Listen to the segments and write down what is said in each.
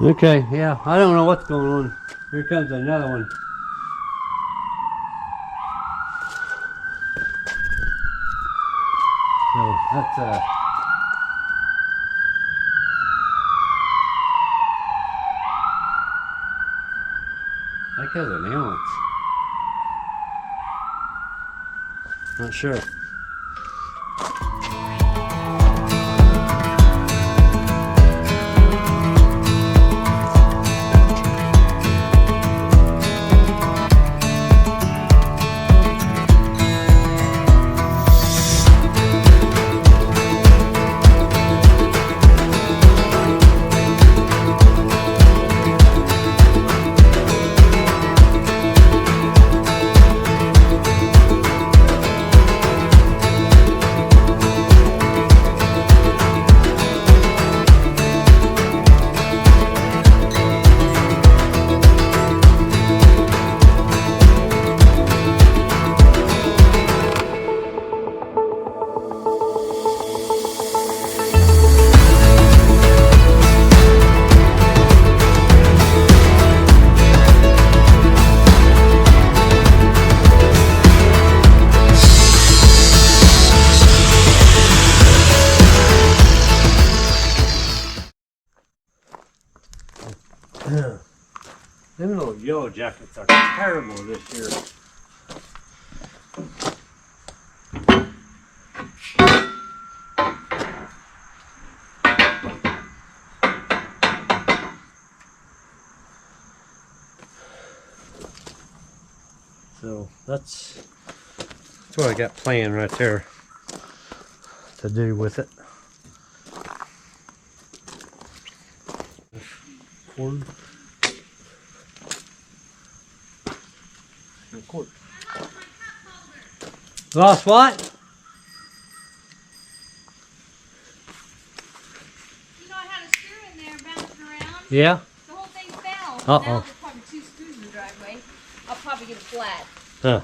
Okay, yeah, I don't know what's going on. Here comes another one. So that's I think that's an ounce. Not sure. Them little yellow jackets are terrible this year. So that's what I got planned right there to do with it. Cord. Cord. Lost what? You know I had a screw in there bouncing around? Yeah. The whole thing fell. Uh-oh. Now there's probably 2 screws in the driveway. I'll probably get it flat. Huh.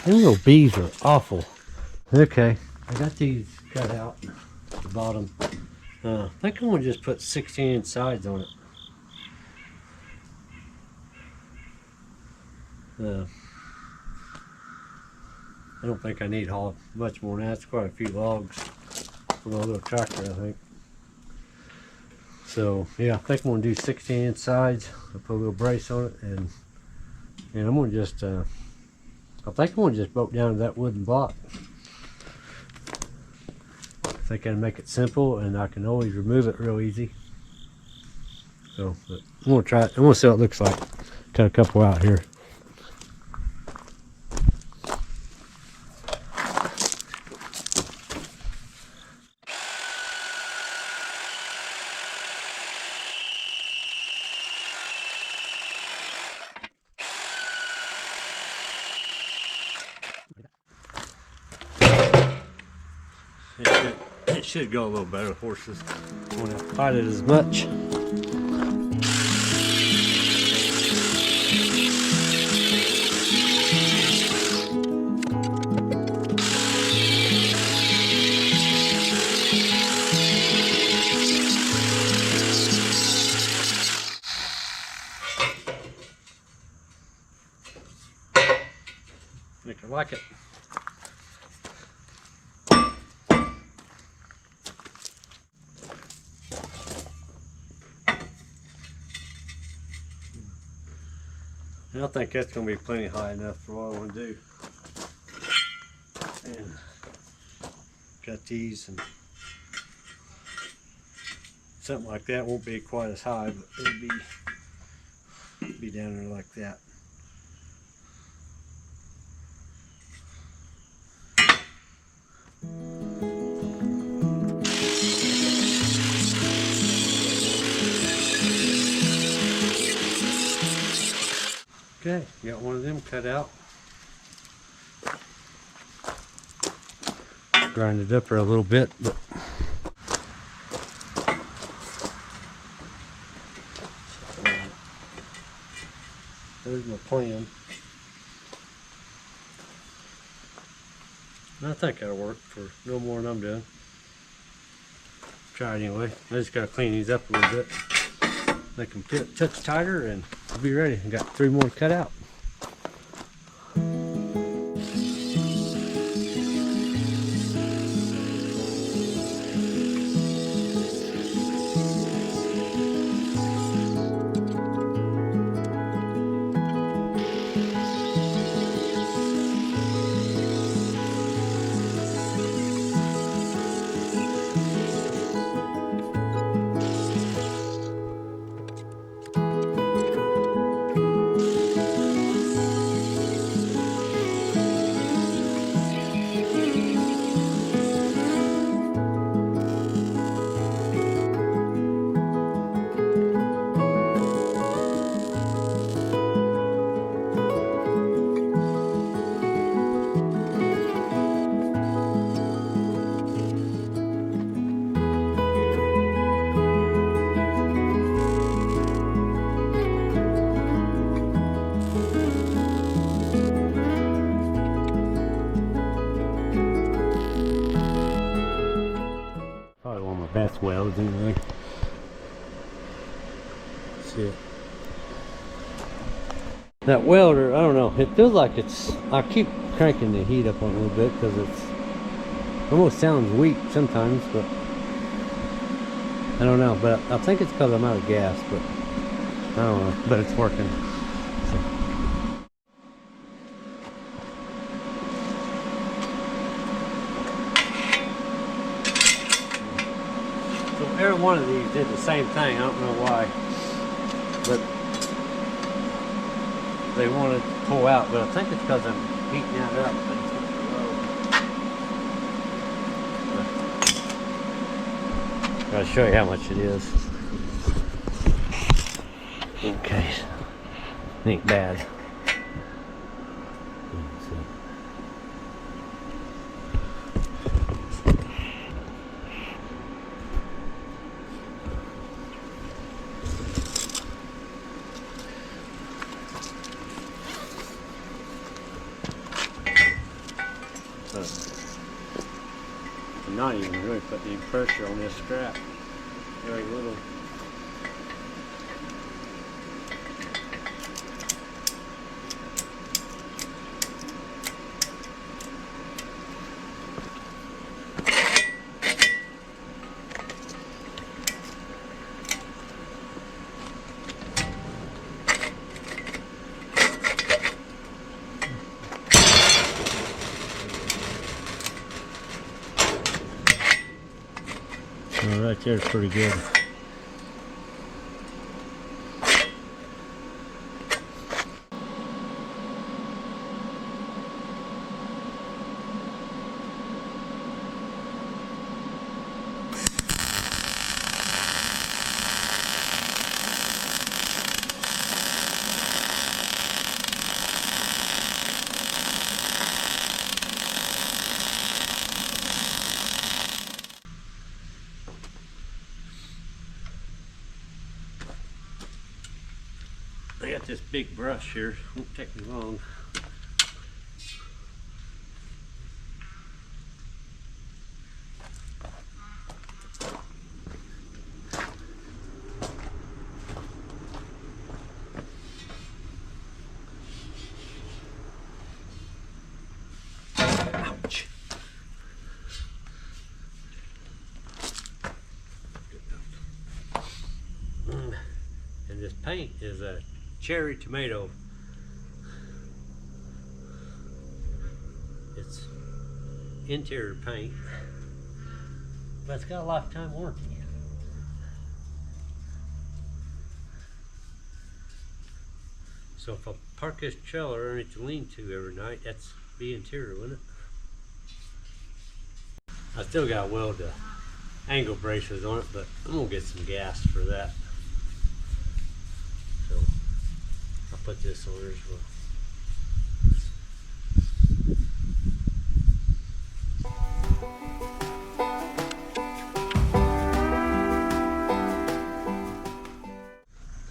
Them little bees are awful. Okay, I got these cut out at the bottom. I think I'm gonna just put 16-inch sides on it. I don't think I need haul much more than that. It's quite a few logs for my little tractor, I think. So yeah, I think I'm gonna do 16-inch sides. I'll put a little brace on it, and I'm gonna just I think I'm gonna just bolt down to that wooden block. I think that'll make it simple, and I can always remove it real easy. So but I'm gonna try it. I'm gonna see what it looks like. Cut a couple out here. It should go a little better. Horses won't have to fight it as much. I think I like it. And I think that's going to be plenty high enough for what I want to do. And got these, and something like that won't be quite as high, but it'll be down there like that. Okay, got one of them cut out. Grind it up for a little bit, but there's my plan. I think that'll work for no more than I'm doing. Try it anyway. I just gotta clean these up a little bit. make them fit touch tighter, and we'll be ready. I got 3 more cut out. Probably one of my best welds anyway. See it. That welder, I don't know, it feels like it's, I keep cranking the heat up on it a little bit because it's almost sounds weak sometimes, but I don't know, but I think it's because I'm out of gas, but I don't know, but it's working. So every one of these did the same thing. I don't know why, but they wanted to pull out, but I think it's because I'm heating that up. I'll show you how much it is. Okay, ain't bad. I'm not even really putting any pressure on this strap. Very little. Right there is pretty good. I got this big brush here, won't take me long. Ouch. And this paint is a cherry tomato. It's interior paint, but it's got a lifetime warranty. So if I park this trailer underneath the lean-to every night, that's the interior, wouldn't it? I still got to weld the angle braces on it, but I'm gonna get some gas for that. So I'll put this on there as well.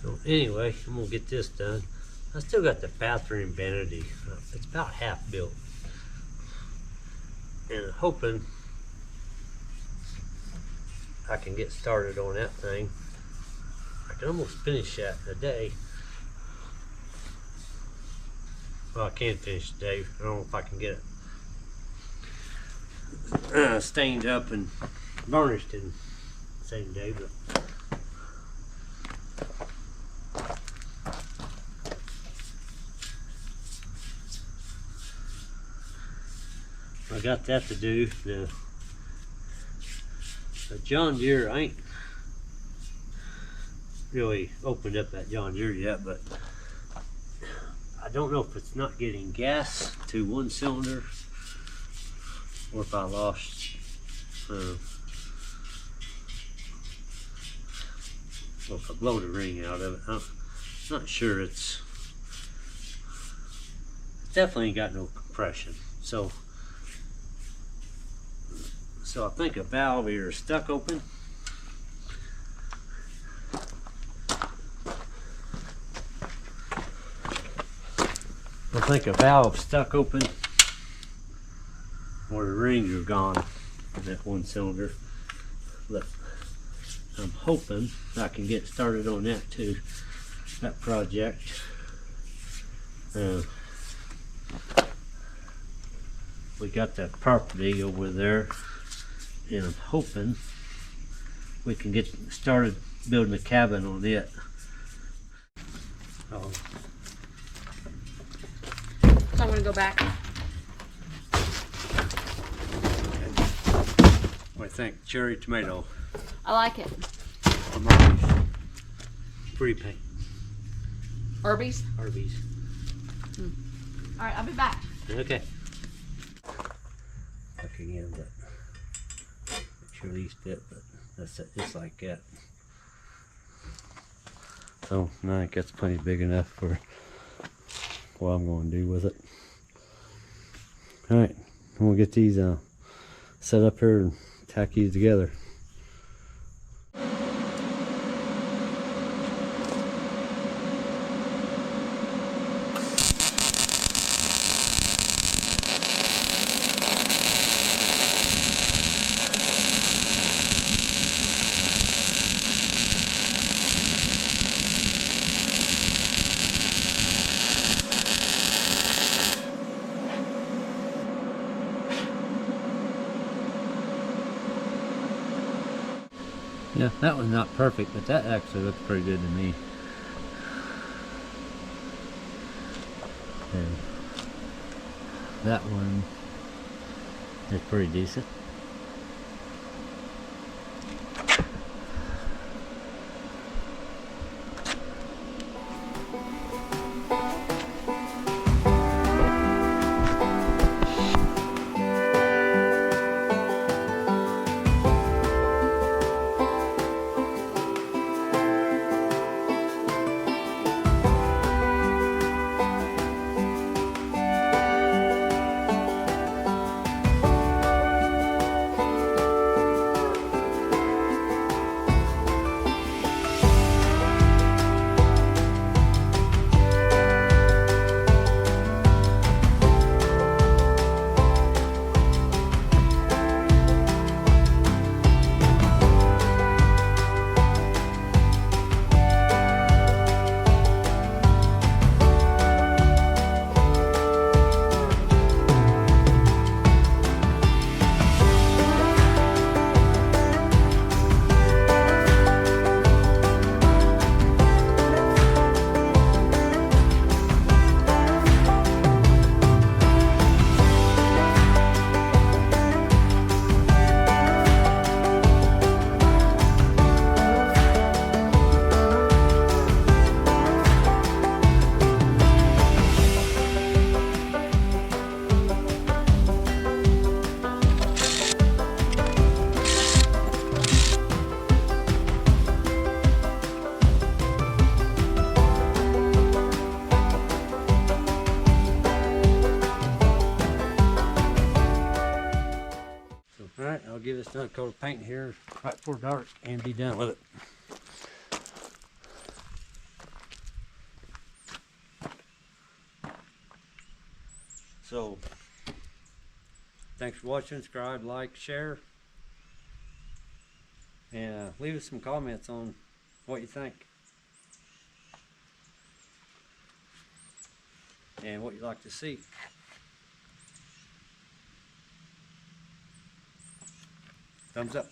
So anyway, I'm gonna get this done. I still got the bathroom vanity. It's about half built. And I'm hoping I can get started on that thing. I can almost finish that today. Well, I can finish today. I don't know if I can get it stained up and varnished in the same day, but I got that to do. The John Deere, I ain't really opened up that John Deere yet, but I don't know if it's not getting gas to one cylinder or if I lost well, if I blow the ring out of it. I'm not sure. It's definitely ain't got no compression. So I think a valve here is stuck open. I think a valve stuck open, or the rings are gone in that one cylinder. But I'm hoping I can get started on that too, that project. We got that property over there, and I'm hoping we can get started building a cabin on it. So I'm gonna go back. What do you think? Cherry tomato. I like it. Pretty paint. Arby's? Arby's. All right, I'll be back. Okay. Back again, but it's your least bit, but that's it. It's like that. So I think that's plenty big enough for what I'm going to do with it. All right, I'm gonna get these set up here and tack these together. Yeah, that one's not perfect, but that actually looks pretty good to me. And that one is pretty decent. Alright, I'll give this another coat of paint here right before dark and be done with it. So, thanks for watching. Subscribe, like, share, and leave us some comments on what you think. and what you'd like to see. Thumbs up.